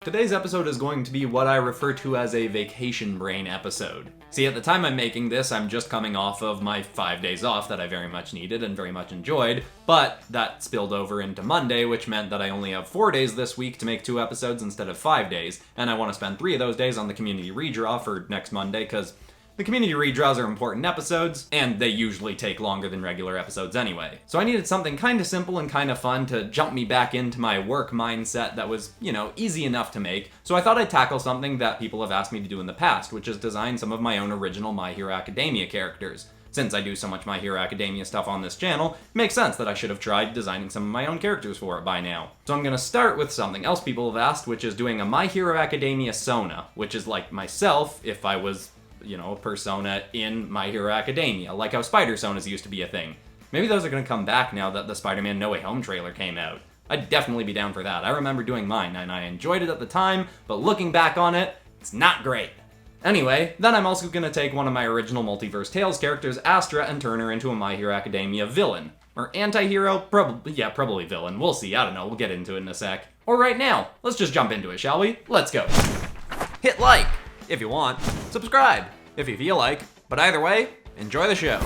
Today's episode is going to be what I refer to as a vacation brain episode. See, at the time I'm making this, I'm just coming off of my 5 days off that I very much needed and very much enjoyed, but that spilled over into Monday, which meant that I only have 4 days this week to make 2 episodes instead of 5 days, and I want to spend 3 of those days on the community redraw for next Monday, because the community redraws are important episodes, and they usually take longer than regular episodes anyway. So I needed something kind of simple and kind of fun to jump me back into my work mindset that was, easy enough to make. So I thought I'd tackle something that people have asked me to do in the past, which is design some of my own original My Hero Academia characters. Since I do so much My Hero Academia stuff on this channel, it makes sense that I should have tried designing some of my own characters for it by now. So I'm going to start with something else people have asked, which is doing a My Hero Academia Sona, which is like myself if I was a persona in My Hero Academia, like how Spider-sonas used to be a thing. Maybe those are going to come back now that the Spider-Man No Way Home trailer came out. I'd definitely be down for that. I remember doing mine, and I enjoyed it at the time, but looking back on it, it's not great. Anyway, then I'm also going to take one of my original Multiverse Tales characters, Astra, and turn her into a My Hero Academia villain. Or anti-hero? Probably villain. We'll see, I don't know, we'll get into it in a sec. Or right now, let's just jump into it, shall we? Let's go. Hit like if you want. Subscribe if you feel like. But either way, enjoy the show.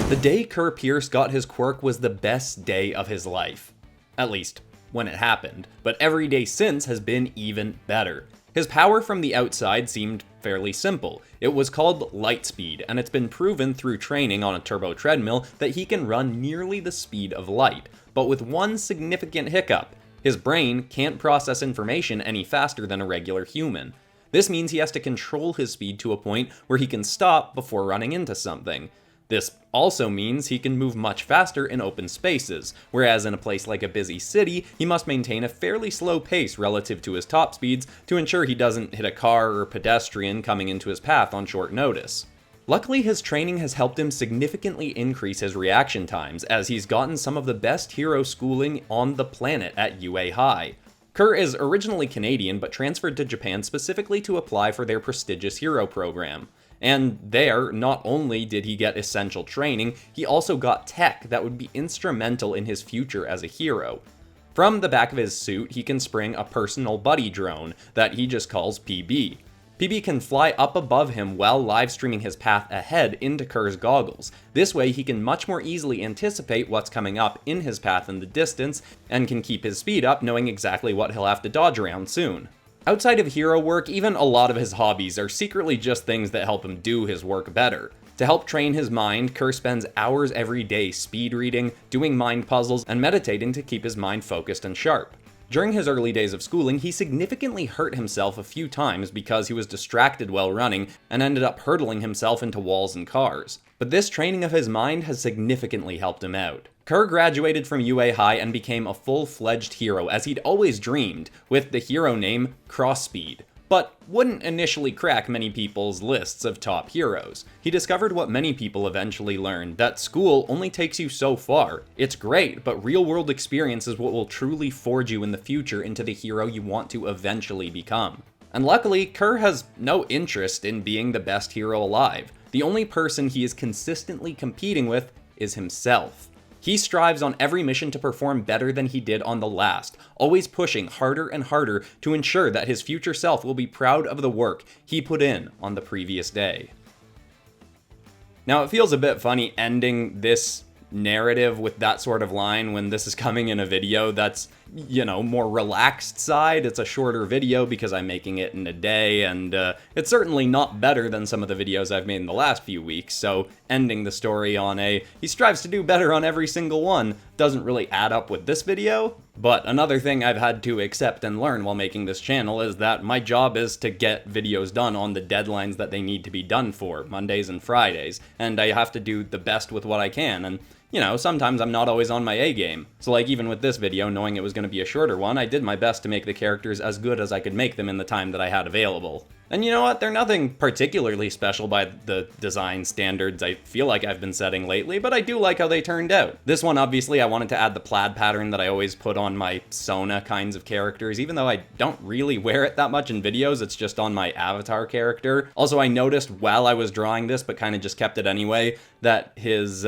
The day Kerr Pierce got his quirk was the best day of his life. At least, when it happened. But every day since has been even better. His power from the outside seemed fairly simple. It was called light speed, and it's been proven through training on a turbo treadmill that he can run nearly the speed of light. But with one significant hiccup. His brain can't process information any faster than a regular human. This means he has to control his speed to a point where he can stop before running into something. This also means he can move much faster in open spaces, whereas in a place like a busy city, he must maintain a fairly slow pace relative to his top speeds to ensure he doesn't hit a car or pedestrian coming into his path on short notice. Luckily, his training has helped him significantly increase his reaction times, as he's gotten some of the best hero schooling on the planet at UA High. Kerr is originally Canadian, but transferred to Japan specifically to apply for their prestigious hero program. And there, not only did he get essential training, he also got tech that would be instrumental in his future as a hero. From the back of his suit, he can spring a personal buddy drone that he just calls PB. PB can fly up above him while live streaming his path ahead into Kerr's goggles. This way he can much more easily anticipate what's coming up in his path in the distance, and can keep his speed up knowing exactly what he'll have to dodge around soon. Outside of hero work, even a lot of his hobbies are secretly just things that help him do his work better. To help train his mind, Kerr spends hours every day speed reading, doing mind puzzles, and meditating to keep his mind focused and sharp. During his early days of schooling, he significantly hurt himself a few times because he was distracted while running and ended up hurtling himself into walls and cars. But this training of his mind has significantly helped him out. Kerr graduated from UA High and became a full-fledged hero, as he'd always dreamed, with the hero name Crossspeed, but wouldn't initially crack many people's lists of top heroes. He discovered what many people eventually learned, that school only takes you so far. It's great, but real-world experience is what will truly forge you in the future into the hero you want to eventually become. And luckily, Kerr has no interest in being the best hero alive. The only person he is consistently competing with is himself. He strives on every mission to perform better than he did on the last, always pushing harder and harder to ensure that his future self will be proud of the work he put in on the previous day. Now, it feels a bit funny ending this narrative with that sort of line when this is coming in a video that's, more relaxed side. It's a shorter video because I'm making it in a day, and it's certainly not better than some of the videos I've made in the last few weeks, so ending the story on he strives to do better on every single one doesn't really add up with this video. But another thing I've had to accept and learn while making this channel is that my job is to get videos done on the deadlines that they need to be done for, Mondays and Fridays, and I have to do the best with what I can, and sometimes I'm not always on my A game. So even with this video, knowing it was going to be a shorter one, I did my best to make the characters as good as I could make them in the time that I had available. And you know what? They're nothing particularly special by the design standards I feel like I've been setting lately, but I do like how they turned out. This one, obviously, I wanted to add the plaid pattern that I always put on my Sona kinds of characters, even though I don't really wear it that much in videos, it's just on my avatar character. Also, I noticed while I was drawing this, but kind of just kept it anyway, that his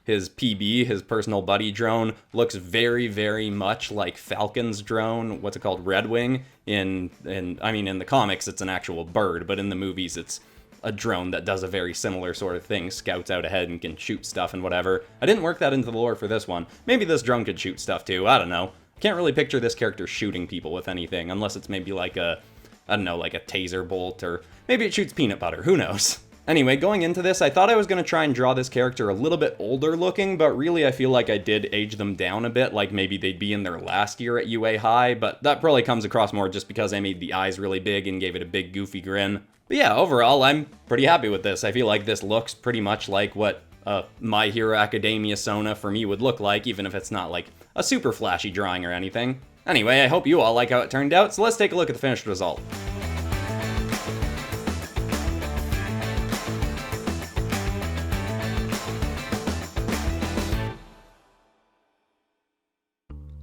his PB, his personal buddy drone, looks very, very much like Falcon's drone. What's it called? Red Wing. In the comics, it's an actual bird, but in the movies, it's a drone that does a very similar sort of thing, scouts out ahead and can shoot stuff and whatever. I didn't work that into the lore for this one. Maybe this drone could shoot stuff too, I don't know. Can't really picture this character shooting people with anything, unless it's maybe like a taser bolt, or maybe it shoots peanut butter, who knows? Anyway, going into this, I thought I was going to try and draw this character a little bit older looking, but really I feel like I did age them down a bit, like maybe they'd be in their last year at UA High, but that probably comes across more just because I made the eyes really big and gave it a big goofy grin. But yeah, overall, I'm pretty happy with this. I feel like this looks pretty much like what My Hero Academia Sona for me would look like, even if it's not like a super flashy drawing or anything. Anyway, I hope you all like how it turned out, so let's take a look at the finished result.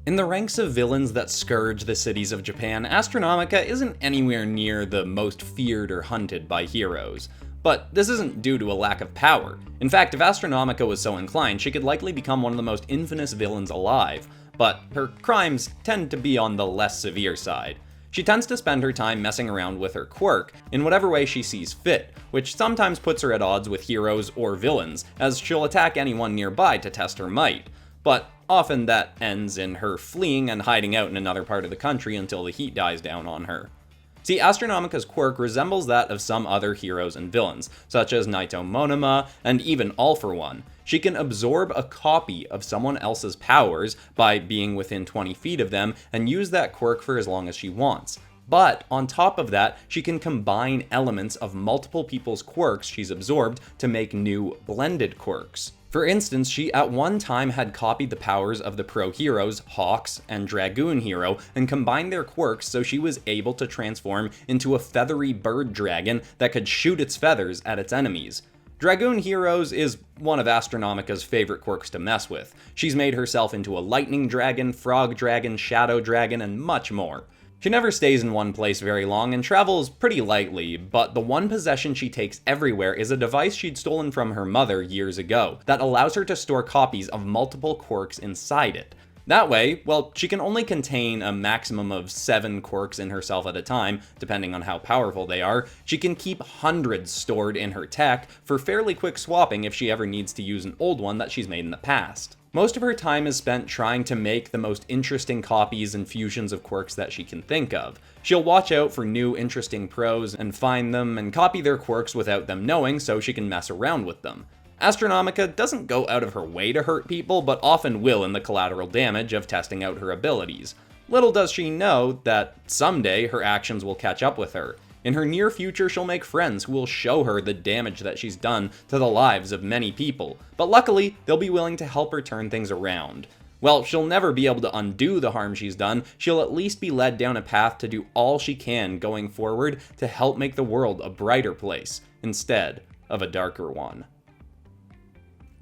In the ranks of villains that scourge the cities of Japan, Astronomica isn't anywhere near the most feared or hunted by heroes. But this isn't due to a lack of power. In fact, if Astronomica was so inclined, she could likely become one of the most infamous villains alive. But her crimes tend to be on the less severe side. She tends to spend her time messing around with her quirk in whatever way she sees fit, which sometimes puts her at odds with heroes or villains, as she'll attack anyone nearby to test her might. But often that ends in her fleeing and hiding out in another part of the country until the heat dies down on her. See, Astronomica's quirk resembles that of some other heroes and villains, such as Naito Monoma and even All For One. She can absorb a copy of someone else's powers by being within 20 feet of them and use that quirk for as long as she wants. But on top of that, she can combine elements of multiple people's quirks she's absorbed to make new blended quirks. For instance, she at one time had copied the powers of the pro heroes Hawks and Dragoon Hero and combined their quirks so she was able to transform into a feathery bird dragon that could shoot its feathers at its enemies. Dragoon Heroes is one of Astronomica's favorite quirks to mess with. She's made herself into a lightning dragon, frog dragon, shadow dragon, and much more. She never stays in one place very long and travels pretty lightly, but the one possession she takes everywhere is a device she'd stolen from her mother years ago that allows her to store copies of multiple quirks inside it. That way, well, she can only contain a maximum of 7 quirks in herself at a time, depending on how powerful they are. She can keep hundreds stored in her tech for fairly quick swapping if she ever needs to use an old one that she's made in the past. Most of her time is spent trying to make the most interesting copies and fusions of quirks that she can think of. She'll watch out for new interesting pros and find them and copy their quirks without them knowing so she can mess around with them. Astronomica doesn't go out of her way to hurt people, but often will in the collateral damage of testing out her abilities. Little does she know that someday her actions will catch up with her. In her near future, she'll make friends who will show her the damage that she's done to the lives of many people, but luckily, they'll be willing to help her turn things around. While she'll never be able to undo the harm she's done, she'll at least be led down a path to do all she can going forward to help make the world a brighter place, instead of a darker one.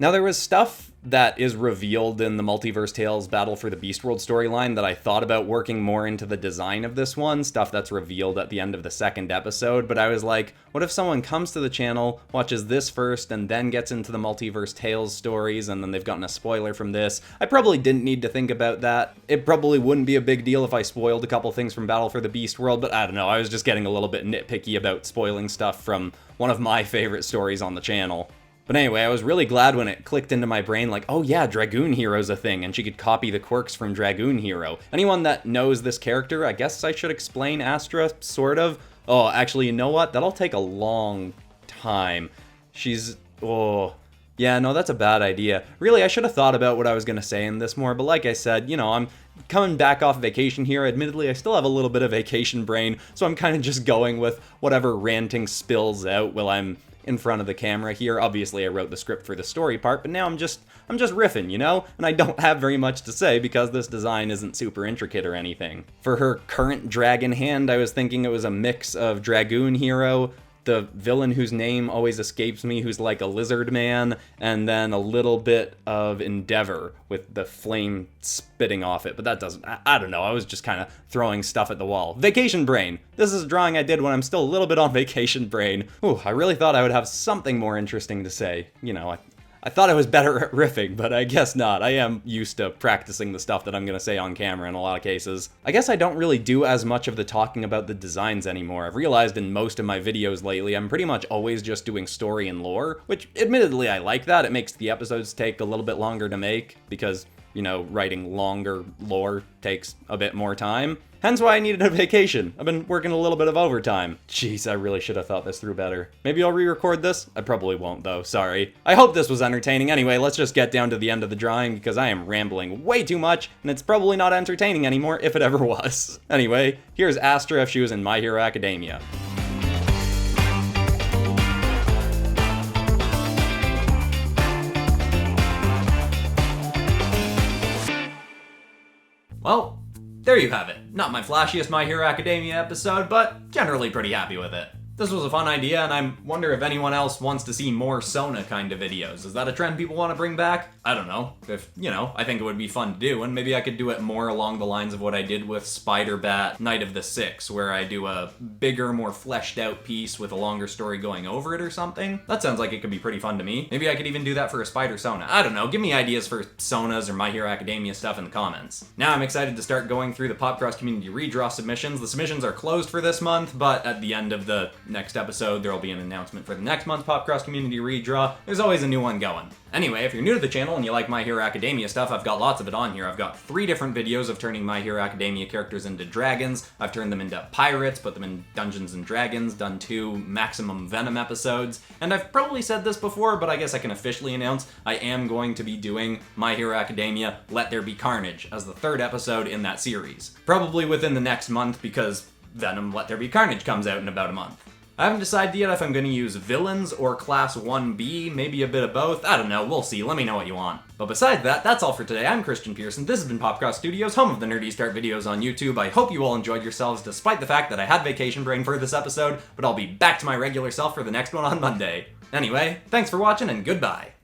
Now, there was stuff that is revealed in the Multiverse Tales Battle for the Beast World storyline that I thought about working more into the design of this one, stuff that's revealed at the end of the second episode, but I was like, what if someone comes to the channel, watches this first, and then gets into the Multiverse Tales stories, and then they've gotten a spoiler from this? I probably didn't need to think about that. It probably wouldn't be a big deal if I spoiled a couple things from Battle for the Beast World, but I don't know, I was just getting a little bit nitpicky about spoiling stuff from one of my favorite stories on the channel. But anyway, I was really glad when it clicked into my brain like, oh yeah, Dragoon Hero's a thing, and she could copy the quirks from Dragoon Hero. Anyone that knows this character, I guess I should explain Astra, sort of. Oh, actually, you know what? That'll take a long time. Yeah, no, that's a bad idea. Really, I should have thought about what I was going to say in this more, but like I said, you know, I'm coming back off vacation here. Admittedly, I still have a little bit of vacation brain, so I'm kind of just going with whatever ranting spills out while I'm in front of the camera here. Obviously, I wrote the script for the story part, but now I'm just riffing, you know? And I don't have very much to say because this design isn't super intricate or anything. For her current dragon hand, I was thinking it was a mix of Dragoon Hero, the villain whose name always escapes me, who's like a lizard man, and then a little bit of Endeavor with the flame spitting off it, but that doesn't, I don't know, I was just kind of throwing stuff at the wall. Vacation brain! This is a drawing I did when I'm still a little bit on vacation brain. Ooh, I really thought I would have something more interesting to say. You know, I thought I was better at riffing, but I guess not. I am used to practicing the stuff that I'm gonna say on camera in a lot of cases. I guess I don't really do as much of the talking about the designs anymore. I've realized in most of my videos lately, I'm pretty much always just doing story and lore, which admittedly I like that. It makes the episodes take a little bit longer to make because, you know, writing longer lore takes a bit more time. Hence why I needed a vacation. I've been working a little bit of overtime. Jeez, I really should have thought this through better. Maybe I'll re-record this? I probably won't though, sorry. I hope this was entertaining. Anyway, let's just get down to the end of the drawing because I am rambling way too much and it's probably not entertaining anymore if it ever was. Anyway, here's Astra if she was in My Hero Academia. Well, there you have it. Not my flashiest My Hero Academia episode, but generally pretty happy with it. This was a fun idea, and I wonder if anyone else wants to see more Sona kind of videos. Is that a trend people want to bring back? I don't know. If, you know, I think it would be fun to do, and maybe I could do it more along the lines of what I did with Spider-Bat Night of the Six, where I do a bigger, more fleshed out piece with a longer story going over it or something. That sounds like it could be pretty fun to me. Maybe I could even do that for a Spider-sona. I don't know, give me ideas for Sonas or My Hero Academia stuff in the comments. Now I'm excited to start going through the PopCross community redraw submissions. The submissions are closed for this month, but at the end of the next episode, there will be an announcement for the next month's PopCross community redraw. There's always a new one going. Anyway, if you're new to the channel and you like My Hero Academia stuff, I've got lots of it on here. I've got 3 different videos of turning My Hero Academia characters into dragons. I've turned them into pirates, put them in Dungeons and Dragons, done 2 Maximum Venom episodes, and I've probably said this before, but I guess I can officially announce I am going to be doing My Hero Academia Let There Be Carnage as the 3rd episode in that series. Probably within the next month because Venom Let There Be Carnage comes out in about a month. I haven't decided yet if I'm going to use villains or Class 1B, maybe a bit of both. I don't know, we'll see. Let me know what you want. But besides that, that's all for today. I'm Christian Pearson. This has been PopCross Studios, home of the Nerdy Start videos on YouTube. I hope you all enjoyed yourselves despite the fact that I had vacation brain for this episode, but I'll be back to my regular self for the next one on Monday. Anyway, thanks for watching and goodbye.